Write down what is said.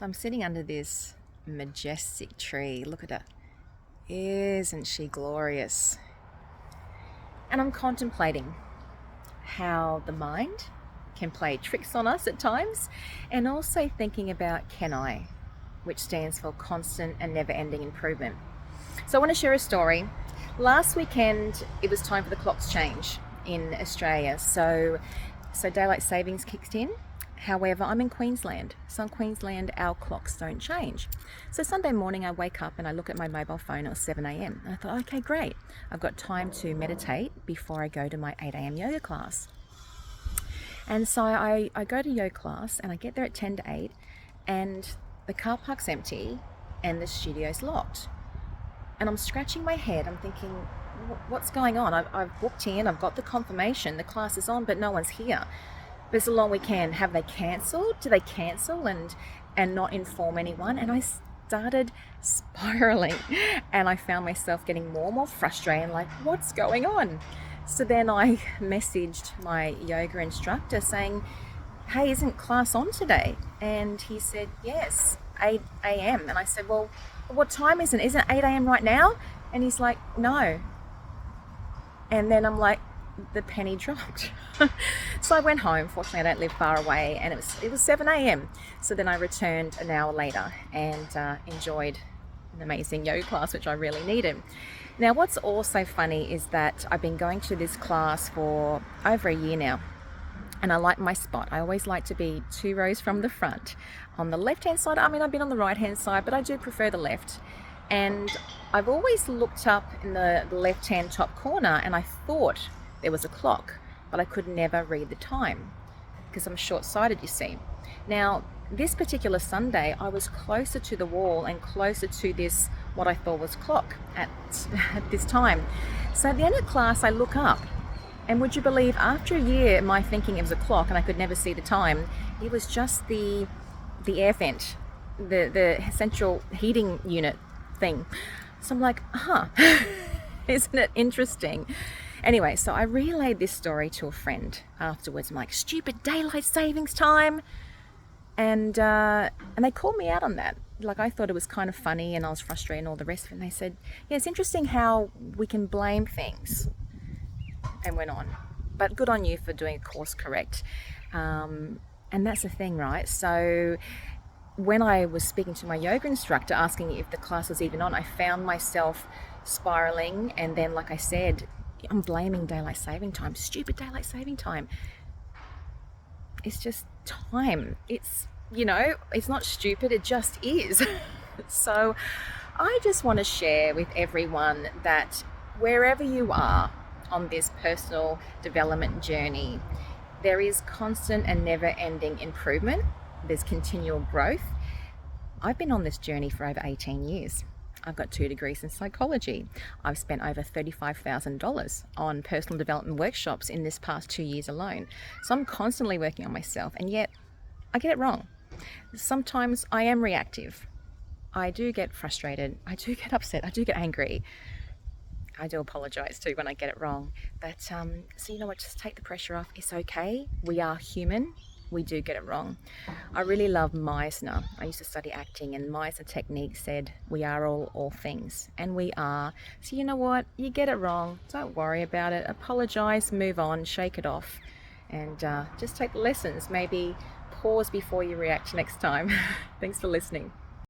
So I'm sitting under this majestic tree. Look at her. Isn't she glorious? And I'm contemplating how the mind can play tricks on us at times, and also thinking about Can I, which stands for constant and never-ending improvement. So I want to share a story. Last weekend, it was time for the clocks change in Australia. So daylight savings kicked in. However, I'm in Queensland. So in Queensland, our clocks don't change. So Sunday morning, I wake up and I look at my mobile phone. It was 7 a.m. And I thought, okay, great. I've got time to meditate before I go to my 8 a.m. yoga class. And so I go to yoga class and I get there at 10 to 8 and the car park's empty and the studio's locked. And I'm scratching my head. I'm thinking, what's going on? I've booked in, I've got the confirmation, the class is on, but no one's here. But it's a long weekend. Have they cancelled? Do they cancel and not inform anyone? And I started spiraling and I found myself getting more and more frustrated, like, what's going on? So then I messaged my yoga instructor saying, hey, isn't class on today? And he said, yes, 8 a.m. And I said, well, what time is it? Isn't it 8 a.m. right now? And he's like, no. And then I'm like, the penny dropped. So I went home. Fortunately, I don't live far away, and it was 7 a.m. So then I returned an hour later and enjoyed an amazing yoga class, which I really needed. Now, what's also funny is that I've been going to this class for over a year now, and I like my spot. I always like to be 2 rows from the front. On the left-hand side, I mean, I've been on the right-hand side, but I do prefer the left. And I've always looked up in the left-hand top corner, and I thought there was a clock, but I could never read the time because I'm short-sighted, you see. Now, this particular Sunday, I was closer to the wall and closer to this, what I thought was clock at this time. So at the end of class, I look up, and would you believe, after a year, my thinking it was a clock and I could never see the time, it was just the air vent, the central heating unit thing. So I'm like, isn't it interesting? Anyway, so I relayed this story to a friend afterwards. I'm like, stupid daylight savings time. And they called me out on that. Like, I thought it was kind of funny and I was frustrated and all the rest of it. And they said, yeah, it's interesting how we can blame things. And went on. But good on you for doing a course correct. And that's the thing, right? So when I was speaking to my yoga instructor, asking if the class was even on, I found myself spiraling. And then, like I said, I'm blaming daylight saving time. Stupid daylight saving time. It's just time. It's not stupid. It just is. So I just want to share with everyone that wherever you are on this personal development journey, there is constant and never-ending improvement. There's continual growth. I've been on this journey for over 18 years. I've got 2 degrees in psychology. I've spent over $35,000 on personal development workshops in this past 2 years alone. So I'm constantly working on myself, and yet I get it wrong. Sometimes I am reactive. I do get frustrated. I do get upset. I do get angry. I do apologize too when I get it wrong. But so you know what, just take the pressure off. It's okay. We are human. We do get it wrong. I really love Meisner. I used to study acting, and Meisner technique said we are all things, and we are. So you know what, you get it wrong, don't worry about it. Apologize, move on, shake it off, and just take the lessons. Maybe pause before you react next time. Thanks for listening.